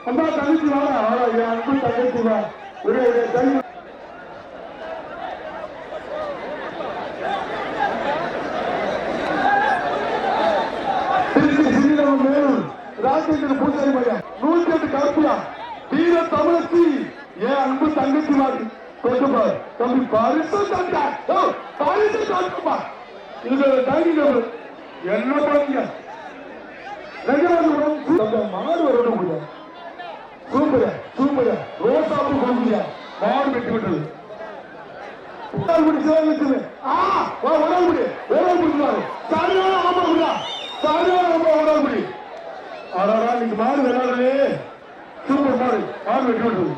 அம்மா தங்கச்சி வாடா அன்பு தங்கச்சி வா ஒரு தங்கி ராஜேந்திர பூசாரி மையம் 108 கலப்பியா வீர தமிழச்சி என் அன்பு தங்கச்சி வாடி கொண்டுப்பா தம்பி பரிசு தந்தா பரிசு தந்துப்பா இது தாங்கி என்ன பண்ணுங்க மாடு வரணும் முடியும் சூப்பர் சூப்பர் ரோசாப்பு கொடுக்குறியா மாடு வெட்டி விட்டது மாடு விளையாடுறே சூப்பர் மாடு மாடு வெட்டி விட்டது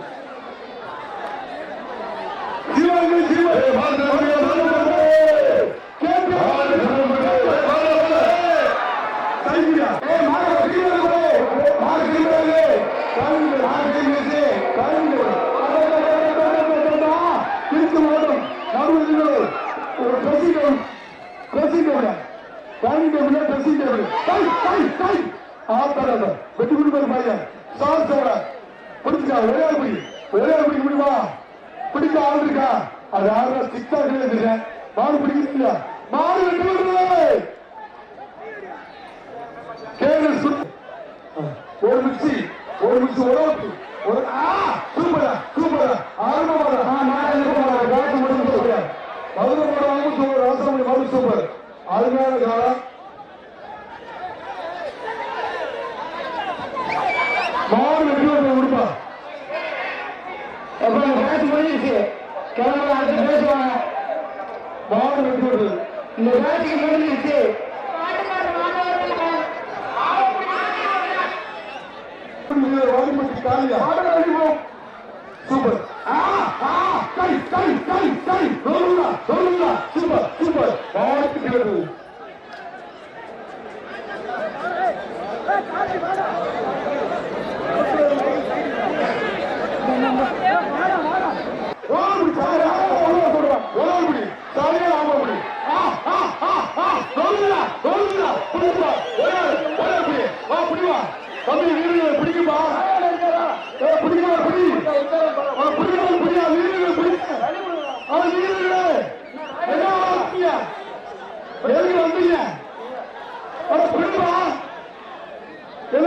வெட்டி கொடுப்பாரு பையன் சார் சொல்ற பிடிச்சா ஒரே பிடிக்க முடியுமா பிடிக்க ஆள் இருக்கா அது யாரா சிக்ஸா கிடையாது மாடு பிடிக்கிறீங்களா மாடு வெட்டி விடுறது ஒரு மிக்சி ஒரு சூப்பரா சூப்பரா சூப்பர் அருமையான காலம் மாடு வெட்டி கொடுப்பா முடிஞ்சிருச்சு கேரளா அடுத்து பேசுவாங்க மாடு வெட்டி விடுறது இந்த பேச்சுக்கு முடிஞ்சிருச்சு சூப்பர் சூப்பர் சூப்பர் மாடு பிடிக்குமா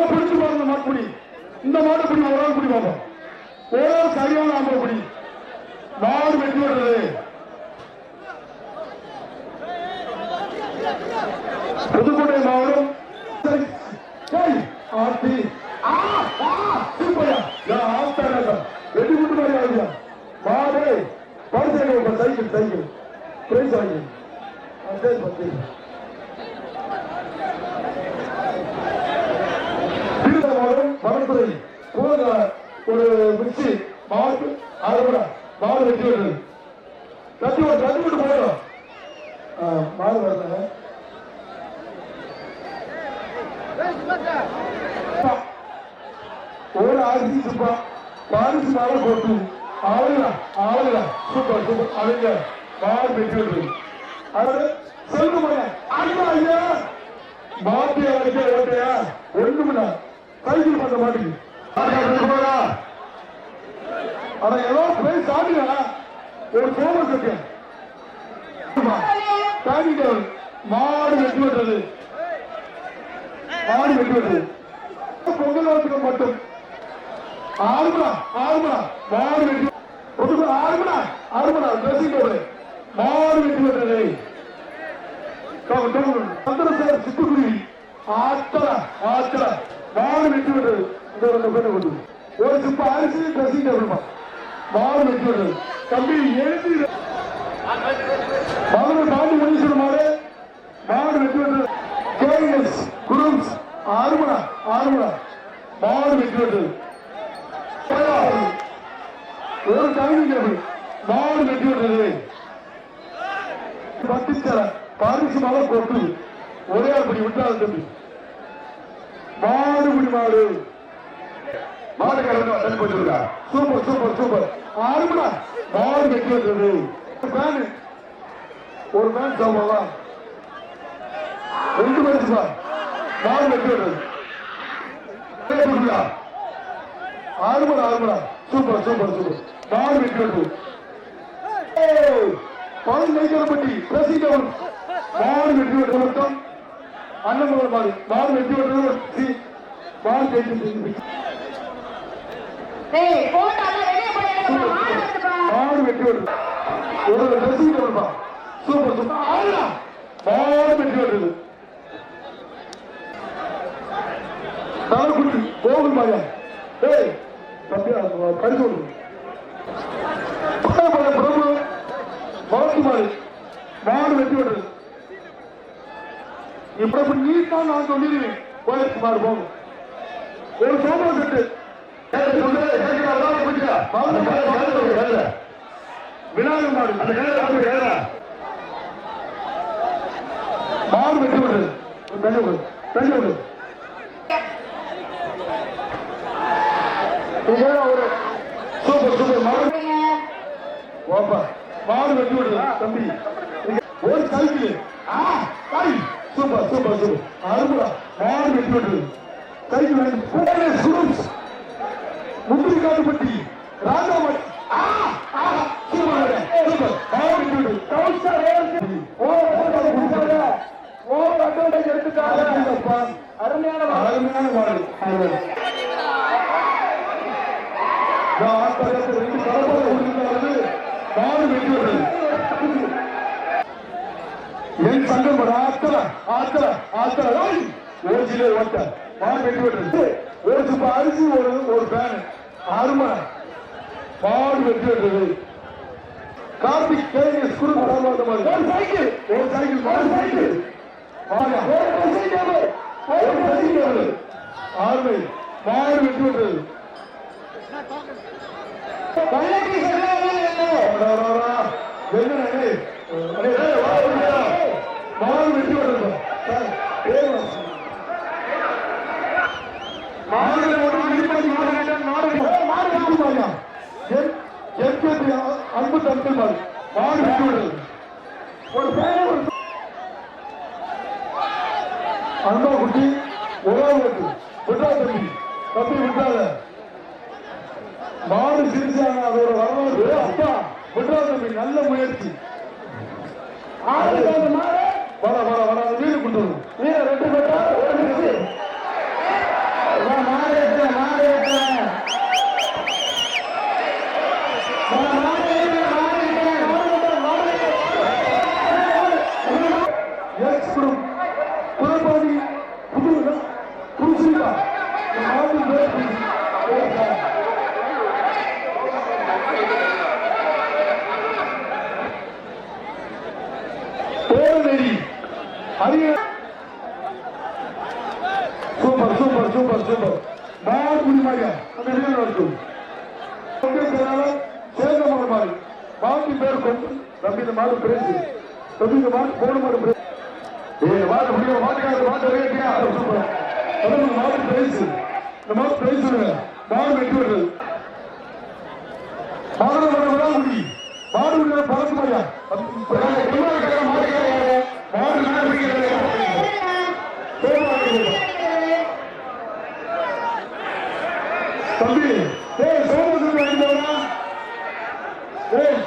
பிடிச்சு பாருங்க மாட்டுப்படி இந்த மாடு பிடி ஒரு ஆள் பிடி பார்ப்போம் ஒரு ஆள் சரியான ஆம்பளை பிடி மாடு வெட்டி விடுறது புதுக்கோட்டை மாவட்டம் ஆர்த்தி வெட்டி விட்டு மாதிரி ஆகுது மாடு பரிசு சைக்கிள் சைக்கிள் பிரைஸ் வாங்கி வனத்துறை ஒரு மிக்சி மாடு மாடு வெட்டி விடுறது தட்டி விட்டு போயிடும் மாடு வரல ஒரு ஆர்சி சுப்பா பாரிசு மாலை போட்டு ஆளுங்க சூப்பர் சூப்பர் அவங்க மாடு வெட்டி விடுறது அதாவது சொல்லுங்க ஐயா மாட்டியா அடிக்க ஓட்டையா ஒண்ணுமில்ல சைக்கிள் பண்ண மாட்டேங்குது ஆனா ஏதோ பிரைஸ் ஆடுங்க ஒரு ஃபோமஸ் இருக்கு மாடு வெட்டி விடுறது மாடு வெட்டி விடுறது பொங்கல் வாழ்த்துக்க மட்டும் ஆறுமணா மாடு வெட்டி ஆறுமணா ட்ரெஸ்ஸிங் டேபிள் மாடு வெட்டி விடுறது சந்திரசேகர் சிட்டுக்குருவி ஆத்தரா மாடு வெட்டி விடுறது இந்த ரெண்டு பேர் கொண்டு ஒரு சிப்ப அரிசி ட்ரெஸ்ஸிங் டேபிள் மாடு வெட்டி விடுறது தம்பி எழுதி மதுரை பாண்டி முனீஸ்வரர் மாடு வெட்டி விடுறது கேஎஸ் குரூப்ஸ் ஆறுமணா மாடு வெட்டி விடுறது ஒரு டைனிங் டேபிள் மாடு வெட்டி விடுறது பத்திச்சர பாரிசு மாலை போட்டு ஒரே அப்படி விட்டாது தம்பி. மாடுபடி மாடு மாடு கலந்து தள்ளி போட்டுருக்கா. Super super super. ஆறுமடா மாடு வெட்டி வந்தது. ஒரு மேன் சோமாவா 2 வயசு சார் மாடு வெட்டி வந்தது. ஆறுமடா ஆறுமடா சூப்பர் சூப்பர் சூப்பர். மாடு வெட்டி வந்தது. பால் நெய்கரப்பட்டி பிரசிடவன் மாடு வெட்டி வந்தது. மட்டும் அண்ணன் மாடு மாடு வெட்டி வந்தது. மாடு ஜெயிச்சு மாடு வெட்டி வருது. ஒரு ரசிகர் வருவா. Super super. மாடு வெட்டி வருது. தலைக்குட்டி கோவில் மாயா. ஏய் தம்பியா பரிசு கொடுங்க. பிரபு மாட்டு மாடு மாடு வெட்டி வருது. இப்ப நீ தான் நான் சொல்லிடுவேன். கோயிலுக்கு மாடு போகும். ஒரு சோமா செட்டு விநாயகர் மாடு மாடு வெட்டி விடுறது. ஒரு சூப்பர் சூப்பர் மாடு மாடு வெட்டி விடுறது தம்பி. ஒரு சைக்கிள் சூப்பர் சூப்பர் சூப்பர். அருமையா மாடு வெட்டி விடுறது. சைக்கிள் முந்திரி காட்டுப்பட்டி ராஜாமணி அருமையான மாடு. என் சங்கம் ஆத்தல ஆத்தல ஆத்தல ஓஜிலே ஓட்ட மாடு வெட்டி விடுறது. ஒரு சுப்ப அரிசி ஒரு பேன் அருமை மாடு வெட்டி விடுறது. கார்த்திக் கேஎஸ் குரு ஒரு சைக்கிள் மாடு சைக்கிள் ஆர்மை மாடு வெட்டி விடுறது. மாடு வெட்டி விடுறது. அன்பு தங்கள் மாடு மாடு வெட்டி விடுறது. ஒரு அன்பா குட்டி உறவு விட்டா தம்பி தம்பி விட்டாத மாடு சிரிச்சாங்க. அதோட வரலாறு அப்பா விட்டா தம்பி நல்ல முயற்சி. வர வர வர வீடு கொடுத்துருவோம். வீர 2 பேட்டா சூப்பர் சூப்பர் சூப்பர் சூப்பர். மாடு குடிமாரியா அந்த வீடு நடக்கும். சேர்ந்த மாடு மாட்டு பேர் கொண்டு தம்பி இந்த மாடு பிரைஸ் தம்பி இந்த மாடு போன மாடு பிரைஸ். மாடு முடியும் மாட்டுக்காக மாட்டு வரையா சூப்பர். மாடு பிரைஸ் இந்த மாடு பிரைஸ் மாடு வெட்டி வருது. மாடு விடாமுடி மாடு விட பழக்கு மாரியா தம்பி சோமசுக்கு வாங்கிட்டா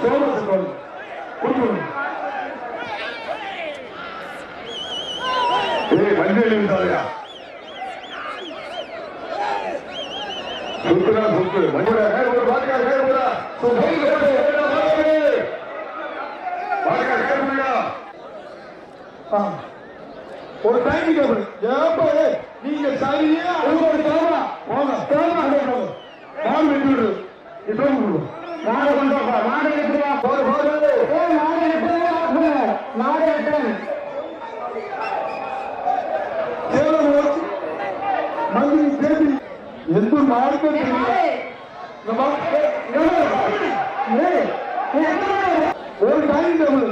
சோமசுக்கு கொடுக்கணும். மஞ்சள் இருந்தாயா சுத்துறா சுத்து மஞ்சள் ஒரு டைம் கேபிள் நீங்க சரியா போங்க மாடு வெட்டி விடு. மாடு கொண்டா மாடு எடுத்துவா மாடு மந்திரி தேதி எந்த மாடு ஒரு டைம் கேபிள்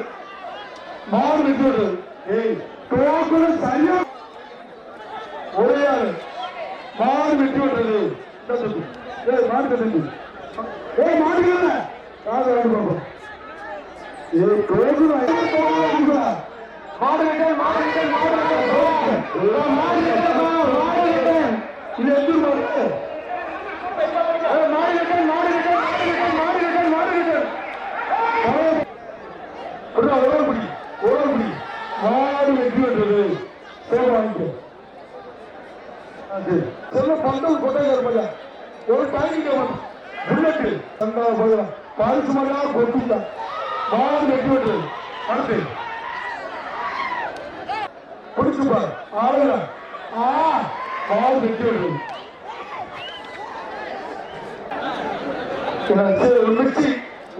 மாடு வெட்டி விடுறது. ஏய் டோக்கன் சரியா ஒரே ஆளு மாடு வெட்டி விடுறது ஏய் மாடு கட்டு ஏய் மாடு இல்ல காது வாங்கி பாப்போம் ஏய் டோக்கன் மாடு வெட்ட மாடு வெட்ட மாடு வெட்ட மாடு வெட்ட மாடு வெட்ட இது எது மாடு ஏய் மாடு வெட்ட மாடு வெட்ட மாடு வெட்ட மாடு வெட்ட ஓரப்படி மாடு வெட்டி விடுறது வாங்கிக்க சொல்ல பந்தல் கொட்டையில இருப்பா ஒரு டைமிங் புல்லட்டு பாரிசு மாதிரியா கொட்டுட்டா மாடு வெட்டி விடுறது அடுத்து பிடிச்சுப்பா ஆளுங்க மாடு வெட்டி விடுறது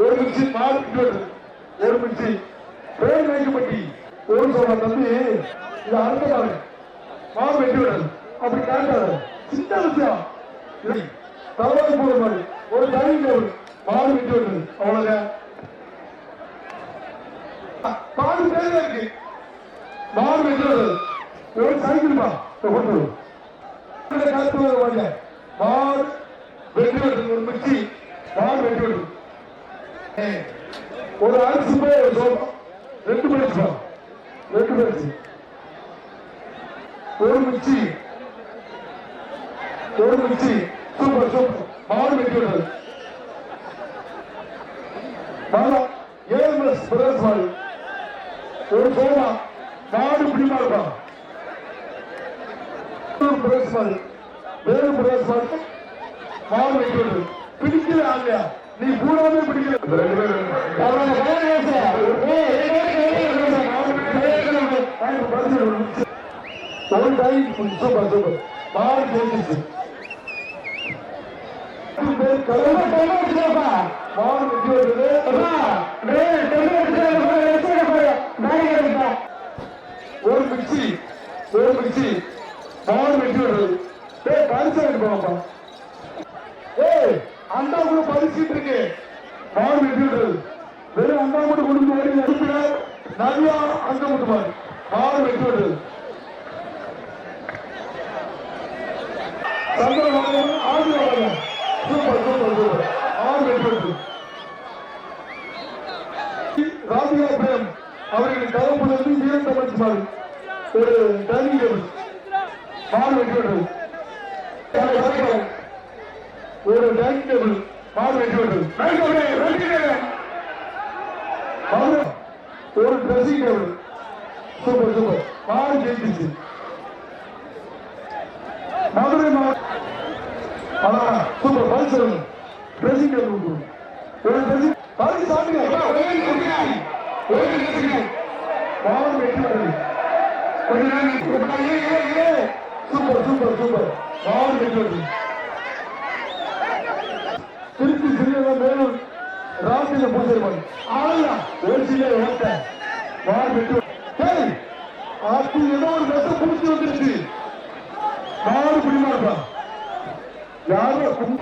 ஒரு மிக்சி மாடு வெட்டி விடுறது ஒரு மிக்சி பேர் வைக்கப்பட்டி ஒரு சொல்ற தம்பி இது அடுத்ததாரு மாடு வெட்டி விடுறது அப்படி கேட்டாரு சின்ன விஷயம் தலைவாய் போற மாதிரி ஒரு டைனிங் டேபிள் மாடு வெட்டி விடுறது அவ்வளவுதான் மாடு பேர் இருக்கு மாடு வெட்டி விடுறது ஒரு சைக்கிள் கொண்டு காத்து மாடு வெட்டி விடுறது ஒரு மிக்சி மாடு வெட்டி விடுறது ஒரு அரிசி போய் ஒரு சோப்பா ரெண்டு பேருக்கு ஒரு மிக்சி சூப்பர் மாடு வெட்டி விடுறது ஏஎம்எஸ் பிரதேச மாடு ஒரு சோமா மாடு பிடிமா இருப்பான் பிரதேச மாடு வேறு பிரதேச மாடு மாடு வெட்டி விடுறது பிடிக்கல ஆகலையா நீ பூராமே பிடிக்கல ரெண்டு பேரும் ஒரு டைம் சூப்பர் மாடு ஜெயிச்சிருச்சு மாடு வெட்டி வருது ஒரு மிக்சி மாடு வெட்டி வருது பரிசு போவாப்பா அண்டா கூட பரிசிட்டு இருக்கு மாடு வெட்டி விடுறது வெறும் அண்டா மட்டும் கொண்டு ஓடி அனுப்பின நிறைய அங்க மட்டும் மாடு வெட்டி விடுறது சந்திரபாபு ஆதிவாரம் சூப்பர் ஆறு வெற்றி விடுறது ராதிகா பிரேம் அவர்களின் தகவலிருந்து வீரன் தமிழ் மாடு ஒரு டைனிங் டேபிள் மாடு வெட்டி விடுறது ஒரு டைனிங் டேபிள் மாடு வெட்டி விடுறது ஒரு ட்ரெஸ்ஸிங் டேபிள் சூப்பர் மாடு ஜெயிச்சிச்சு மதுரை மாவட்டம் சூப்பர் பரிசு ட்ரெஸ்ஸிங் டேபிள் ஒரு ட்ரெஸ்ஸிங் பரிசு சாப்பிடுங்க மாடு வெட்டி விடுறது சூப்பர் மாடு வெட்டி விடுறது திருச்சி சிறியதா மேலும் ராசியில பூஜை ஆளலாம் ஓசியில ஓட்ட மாடு வெட்டி அது ஏதோ ஒரு விஷம் புடிச்சு வந்துருச்சு மாடு பிடிமா இருப்பா யாரும்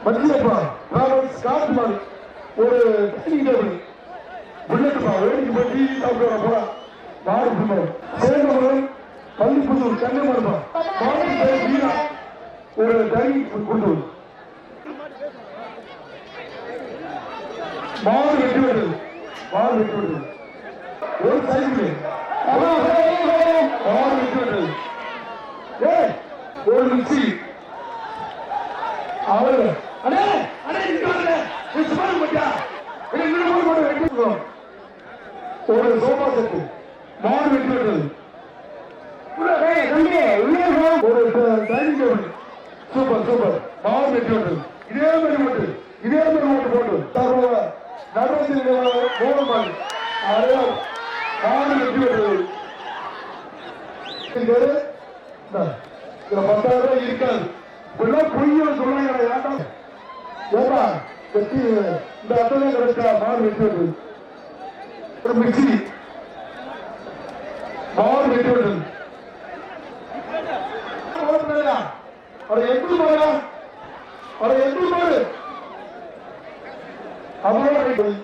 மத்தியப்பா காசு மாடு ஒரு டைனிங் டேபிள் புல்லட்டுப்பா வேடிக்கை போய் டிவி சாப்பிட்டு வர போறா மாடு பிடிமா சேகரம் பள்ளிப்புதூர் கண்ணை மாடுப்பா மாடு வீரா ஒரு டைனிங் கொண்டு மாடு வெட்டி விடுறது ஒரு சைக்கிள் மாடு வெட்டி விடுறது ஒரு மிக்சி அவரு ஒரு சோபா செட்டு மாடு வெட்டி விடுறது ஒரு டைனிங் டேபிள் சூப்பர் மாடு வெட்டி விடுறது இதே மாதிரி மட்டும் போட்டு நடவடிக்கை மூலம் மாடு வெட்டி விடுறது 10,000 ரூபாய் இருக்காது இப்பெல்லாம் பொய்ய சொல்றாங்க ஏப்பா வெட்டி இந்த அட்டை கிடைச்சா மாடு வெட்டி விடுறது ஒரு மிக்சி மாடு வெட்டி விடுறது எப்படி மாடு அப்புறம்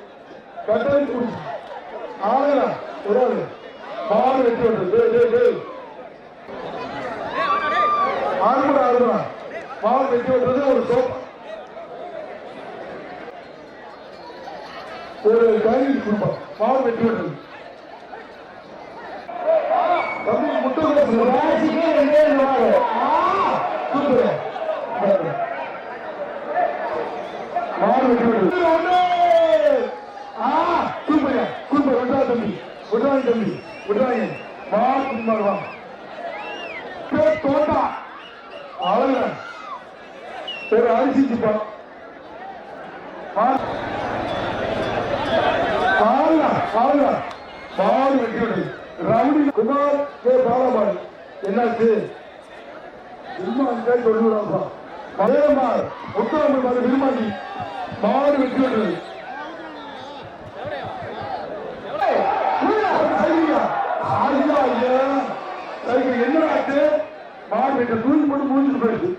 கட்டளை குடிச்சு ஆளுங்களா ஒரு ஆளு மாடு வெட்டி விட்டுறது ஆறுமடா மாடு வெட்டி விட்டுறது ஒரு சோப் ஒரு கைதி குடும்பம் மாடு வெட்டி விட்டுறது தம்பி முட்டை மாடு வெட்டி விட்டுறது சூப்பர் சூப்பர் விட்டா தம்பி விடுவாங்க தம்பி விடுவாங்க மாடு குடும்பம் தோட்டா அழகு ஒரு அரிசி சிப்பா மாடு வெட்டி விடுறது ரவுடி குமார் கே பாலபாடி என்னாச்சு சொல்லுவாப்பா பழையமார் முத்தாமல் மாடு விரும்பாண்டி மாடு வெட்டி விடுறது என்ன மாடு வெட்ட தூக்கி போட்டு முடிஞ்சுட்டு போயிடுச்சு